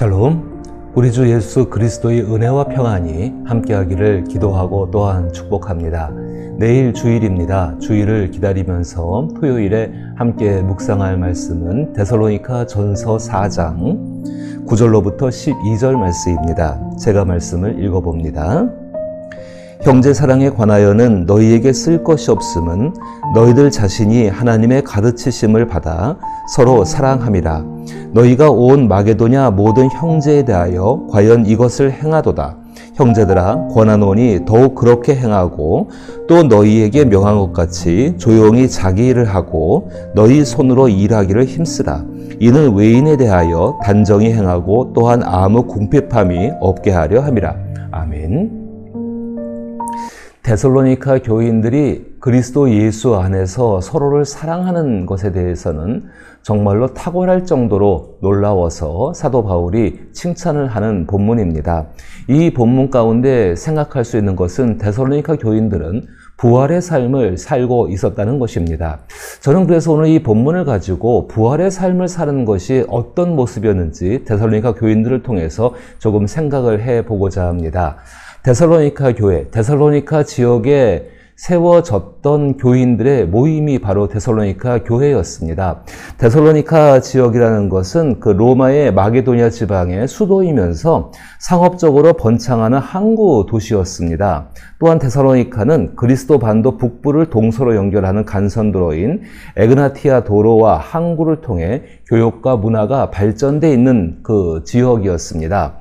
샬롬. 우리 주 예수 그리스도의 은혜와 평안이 함께하기를 기도하고 또한 축복합니다. 내일 주일입니다. 주일을 기다리면서 토요일에 함께 묵상할 말씀은 데살로니가 전서 4장 9절로부터 12절 말씀입니다. 제가 말씀을 읽어봅니다. 형제 사랑에 관하여는 너희에게 쓸 것이 없음은 너희들 자신이 하나님의 가르치심을 받아 서로 사랑함이라. 너희가 온 마게도냐 모든 형제에 대하여 과연 이것을 행하도다. 형제들아, 권하노니 더욱 그렇게 행하고 또 너희에게 명한 것 같이 조용히 자기 일을 하고 너희 손으로 일하기를 힘쓰라. 이는 외인에 대하여 단정히 행하고 또한 아무 궁핍함이 없게 하려 함이라. 아멘. 데살로니가 교인들이 그리스도 예수 안에서 서로를 사랑하는 것에 대해서는 정말로 탁월할 정도로 놀라워서 사도 바울이 칭찬을 하는 본문입니다. 이 본문 가운데 생각할 수 있는 것은 데살로니가 교인들은 부활의 삶을 살고 있었다는 것입니다. 저는 그래서 오늘 이 본문을 가지고 부활의 삶을 사는 것이 어떤 모습이었는지 데살로니가 교인들을 통해서 조금 생각을 해보고자 합니다. 데살로니가 교회, 데살로니가 지역에 세워졌던 교인들의 모임이 바로 데살로니가 교회였습니다. 데살로니가 지역이라는 것은 그 로마의 마게도냐 지방의 수도이면서 상업적으로 번창하는 항구 도시였습니다. 또한 데살로니가는 그리스도 반도 북부를 동서로 연결하는 간선도로인 에그나티아 도로와 항구를 통해 교육과 문화가 발전돼 있는 그 지역이었습니다.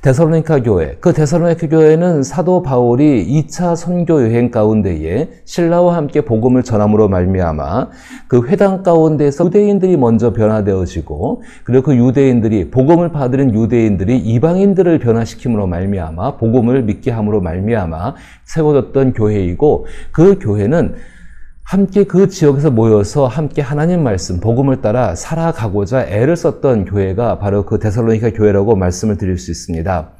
데살로니가 교회, 그 데살로니가 교회는 사도 바울이 2차 선교 여행 가운데에 신라와 함께 복음을 전함으로 말미암아 그 회당 가운데에서 유대인들이 먼저 변화되어지고, 그리고 그 유대인들이 복음을 받은 유대인들이 이방인들을 변화시킴으로 말미암아 복음을 믿게 함으로 말미암아 세워졌던 교회이고, 그 교회는 함께 그 지역에서 모여서 함께 하나님 말씀, 복음을 따라 살아가고자 애를 썼던 교회가 바로 그 데살로니가 교회라고 말씀을 드릴 수 있습니다.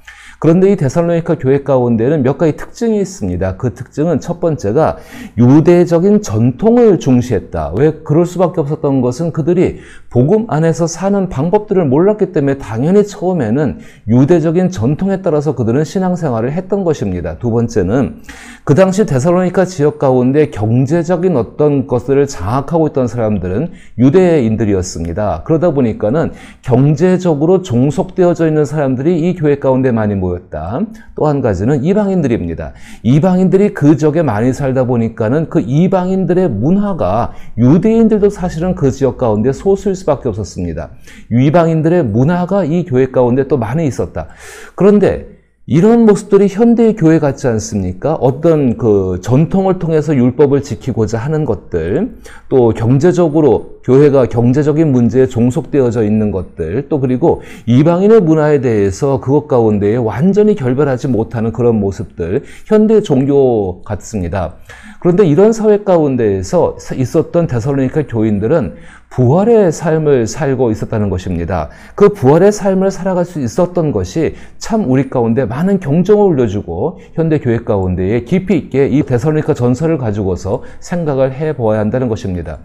그런데 이 데살로니가 교회 가운데는 몇 가지 특징이 있습니다. 그 특징은 첫 번째가 유대적인 전통을 중시했다. 왜 그럴 수밖에 없었던 것은 그들이 복음 안에서 사는 방법들을 몰랐기 때문에 당연히 처음에는 유대적인 전통에 따라서 그들은 신앙생활을 했던 것입니다. 두 번째는 그 당시 데살로니가 지역 가운데 경제적인 어떤 것들을 장악하고 있던 사람들은 유대인들이었습니다. 그러다 보니까는 경제적으로 종속되어져 있는 사람들이 이 교회 가운데 많이 모였다. 또 한 가지는 이방인들입니다. 이방인들이 그 지역에 많이 살다 보니까는 그 이방인들의 문화가 유대인들도 사실은 그 지역 가운데 소수일 수밖에 없었습니다. 이방인들의 문화가 이 교회 가운데 또 많이 있었다. 그런데 이런 모습들이 현대의 교회 같지 않습니까? 어떤 그 전통을 통해서 율법을 지키고자 하는 것들, 또 경제적으로 교회가 경제적인 문제에 종속되어져 있는 것들, 또 그리고 이방인의 문화에 대해서 그것 가운데에 완전히 결별하지 못하는 그런 모습들, 현대 종교 같습니다. 그런데 이런 사회 가운데에서 있었던 데살로니가 교인들은 부활의 삶을 살고 있었다는 것입니다. 그 부활의 삶을 살아갈 수 있었던 것이 참 우리 가운데 많은 경종을 울려주고 현대 교회 가운데에 깊이 있게 이 데살로니가 전서를 가지고서 생각을 해보아야 한다는 것입니다.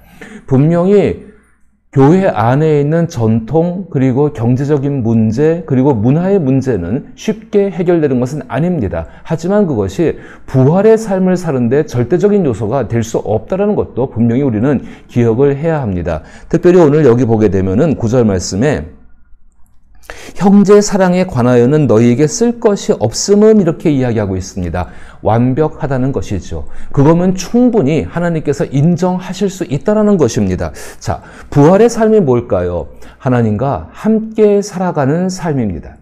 분명히 교회 안에 있는 전통, 그리고 경제적인 문제, 그리고 문화의 문제는 쉽게 해결되는 것은 아닙니다. 하지만 그것이 부활의 삶을 사는데 절대적인 요소가 될 수 없다는 것도 분명히 우리는 기억을 해야 합니다. 특별히 오늘 여기 보게 되면은 9절 말씀에 형제 사랑에 관하여는 너희에게 쓸 것이 없음은 이렇게 이야기하고 있습니다. 완벽하다는 것이죠. 그거면 충분히 하나님께서 인정하실 수 있다는 것입니다. 자, 부활의 삶이 뭘까요? 하나님과 함께 살아가는 삶입니다.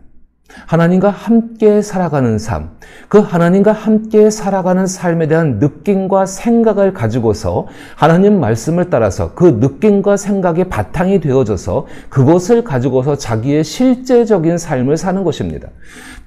하나님과 함께 살아가는 삶, 그 하나님과 함께 살아가는 삶에 대한 느낌과 생각을 가지고서 하나님 말씀을 따라서 그 느낌과 생각이 바탕이 되어져서 그것을 가지고서 자기의 실제적인 삶을 사는 것입니다.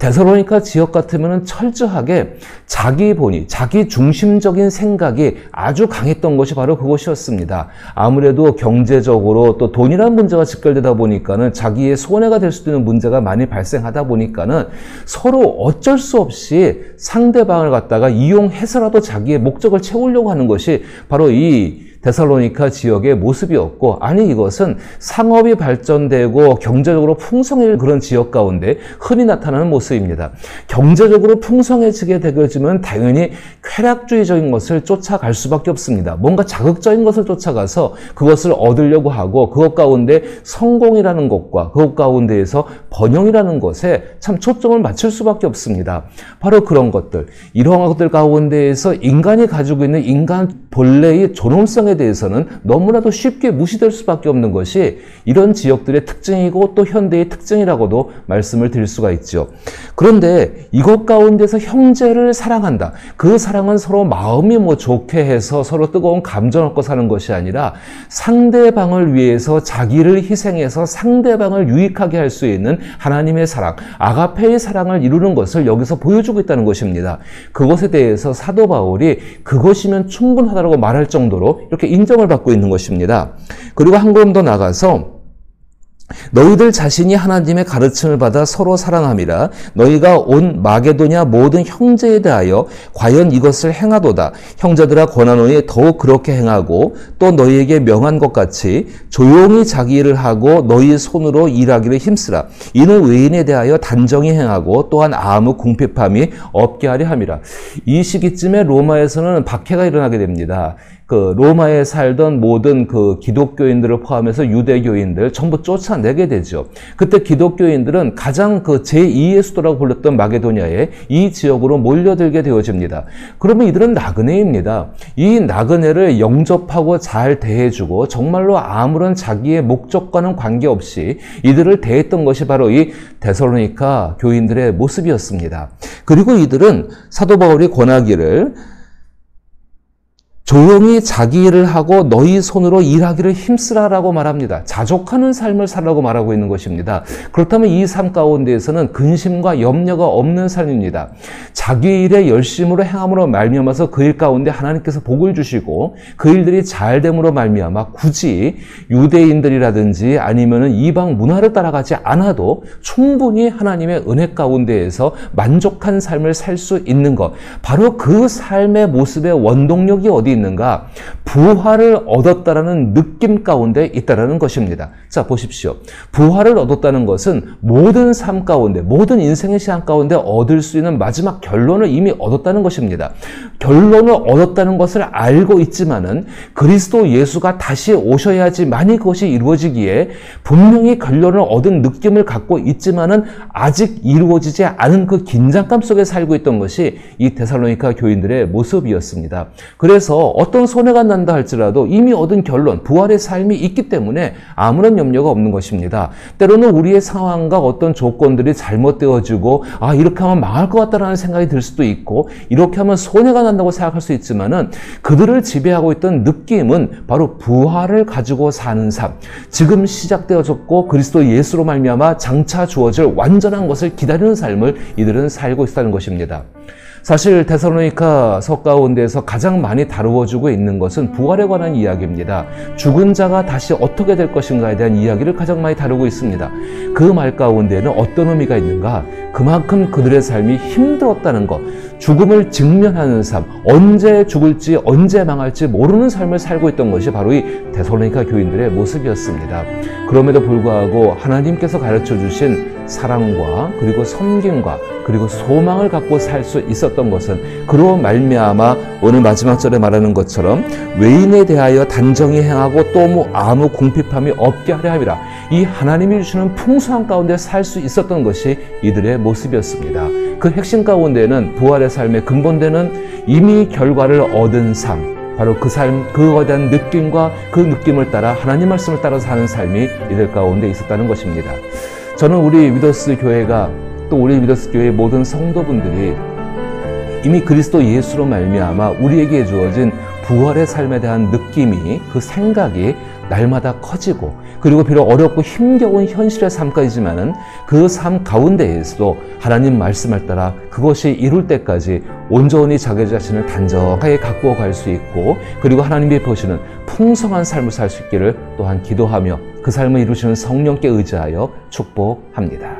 데살로니가 지역 같으면 철저하게 자기 본의, 자기 중심적인 생각이 아주 강했던 것이 바로 그것이었습니다. 아무래도 경제적으로 또 돈이라는 문제가 직결되다 보니까는 자기의 손해가 될 수도 있는 문제가 많이 발생하다 보니까는 서로 어쩔 수 없이 상대방을 갖다가 이용해서라도 자기의 목적을 채우려고 하는 것이 바로 이 데살로니가 지역의 모습이었고, 아니 이것은 상업이 발전되고 경제적으로 풍성해진 그런 지역 가운데 흔히 나타나는 모습입니다. 경제적으로 풍성해지게 되면 당연히 쾌락주의적인 것을 쫓아갈 수밖에 없습니다. 뭔가 자극적인 것을 쫓아가서 그것을 얻으려고 하고, 그것 가운데 성공이라는 것과 그것 가운데에서 번영이라는 것에 참 초점을 맞출 수밖에 없습니다. 바로 그런 것들, 이러한 것들 가운데에서 인간이 가지고 있는 인간 본래의 존엄성에 대해서는 너무나도 쉽게 무시될 수밖에 없는 것이 이런 지역들의 특징이고 또 현대의 특징이라고도 말씀을 드릴 수가 있죠. 그런데 이것 가운데서 형제를 사랑한다. 그 사랑은 서로 마음이 좋게 해서 서로 뜨거운 감정을 얻고 사는 것이 아니라 상대방을 위해서 자기를 희생해서 상대방을 유익하게 할 수 있는 하나님의 사랑, 아가페의 사랑을 이루는 것을 여기서 보여주고 있다는 것입니다. 그것에 대해서 사도 바울이 그것이면 충분하다고 말할 정도로 이렇게 인정을 받고 있는 것입니다. 그리고 한 걸음 더 나가서 너희들 자신이 하나님의 가르침을 받아 서로 사랑함이라. 너희가 온 마게도냐 모든 형제에 대하여 과연 이것을 행하도다. 형제들아 권하노니 더욱 그렇게 행하고, 또 너희에게 명한 것 같이 조용히 자기 일을 하고 너희 손으로 일하기를 힘쓰라. 이는 외인에 대하여 단정히 행하고 또한 아무 궁핍함이 없게 하려 함이라. 이 시기쯤에 로마에서는 박해가 일어나게 됩니다. 로마에 살던 모든 기독교인들을 포함해서 유대교인들 전부 쫓아내게 되죠. 그때 기독교인들은 가장 제2의 수도라고 불렸던 마게도냐의 이 지역으로 몰려들게 되어집니다. 그러면 이들은 나그네입니다. 이 나그네를 영접하고 잘 대해주고 정말로 아무런 자기의 목적과는 관계없이 이들을 대했던 것이 바로 이 데살로니가 교인들의 모습이었습니다. 그리고 이들은 사도 바울이 권하기를 조용히 자기 일을 하고 너희 손으로 일하기를 힘쓰라라고 말합니다. 자족하는 삶을 살라고 말하고 있는 것입니다. 그렇다면 이 삶 가운데에서는 근심과 염려가 없는 삶입니다. 자기 일에 열심으로 행함으로 말미암아서 그 일 가운데 하나님께서 복을 주시고 그 일들이 잘됨으로 말미암아 굳이 유대인들이라든지 아니면은 이방 문화를 따라가지 않아도 충분히 하나님의 은혜 가운데에서 만족한 삶을 살 수 있는 것, 바로 그 삶의 모습의 원동력이 어디 있는가? 부활을 얻었다라는 느낌 가운데 있다라는 것입니다. 자, 보십시오. 부활을 얻었다는 것은 모든 삶 가운데, 모든 인생의 시간 가운데 얻을 수 있는 마지막 결론을 이미 얻었다는 것입니다. 결론을 얻었다는 것을 알고 있지만은 그리스도 예수가 다시 오셔야지만이 그것이 이루어지기에 분명히 결론을 얻은 느낌을 갖고 있지만은 아직 이루어지지 않은 그 긴장감 속에 살고 있던 것이 이 데살로니가 교인들의 모습이었습니다. 그래서 어떤 손해가 난다 할지라도 이미 얻은 결론, 부활의 삶이 있기 때문에 아무런 염려가 없는 것입니다. 때로는 우리의 상황과 어떤 조건들이 잘못되어지고 이렇게 하면 망할 것 같다는 생각이 들 수도 있고 이렇게 하면 손해가 난다고 생각할 수 있지만은 그들을 지배하고 있던 느낌은 바로 부활을 가지고 사는 삶, 지금 시작되어졌고 그리스도 예수로 말미암아 장차 주어질 완전한 것을 기다리는 삶을 이들은 살고 있다는 것입니다. 사실 데살로니가 서 가운데에서 가장 많이 다루어지고 있는 것은 부활에 관한 이야기입니다. 죽은 자가 다시 어떻게 될 것인가에 대한 이야기를 가장 많이 다루고 있습니다. 그 말 가운데는 어떤 의미가 있는가? 그만큼 그들의 삶이 힘들었다는 것, 죽음을 직면하는 삶, 언제 죽을지 언제 망할지 모르는 삶을 살고 있던 것이 바로 이 데살로니가 교인들의 모습이었습니다. 그럼에도 불구하고 하나님께서 가르쳐 주신 사랑과 그리고 섬김과 그리고 소망을 갖고 살 수 있었던 것은 그로 말미암아 오늘 마지막 절에 말하는 것처럼 외인에 대하여 단정히 행하고 또 아무 궁핍함이 없게 하려 함이라. 이 하나님이 주시는 풍성한 가운데 살 수 있었던 것이 이들의 모습이었습니다. 그 핵심 가운데는 부활의 삶의 근본되는 이미 결과를 얻은 삶, 바로 그 삶, 그거에 대한 느낌과 그 느낌을 따라 하나님 말씀을 따라 사는 삶이 이들 가운데 있었다는 것입니다. 저는 우리 위더스 교회가 또 우리 위더스 교회의 모든 성도분들이 이미 그리스도 예수로 말미암아 우리에게 주어진 부활의 삶에 대한 느낌이, 그 생각이 날마다 커지고, 그리고 비록 어렵고 힘겨운 현실의 삶까지지만은 그 삶 가운데에서도 하나님 말씀을 따라 그것이 이룰 때까지 온전히 자기 자신을 단정하게 갖고 갈 수 있고, 그리고 하나님이 보시는 풍성한 삶을 살 수 있기를 또한 기도하며 그 삶을 이루시는 성령께 의지하여 축복합니다.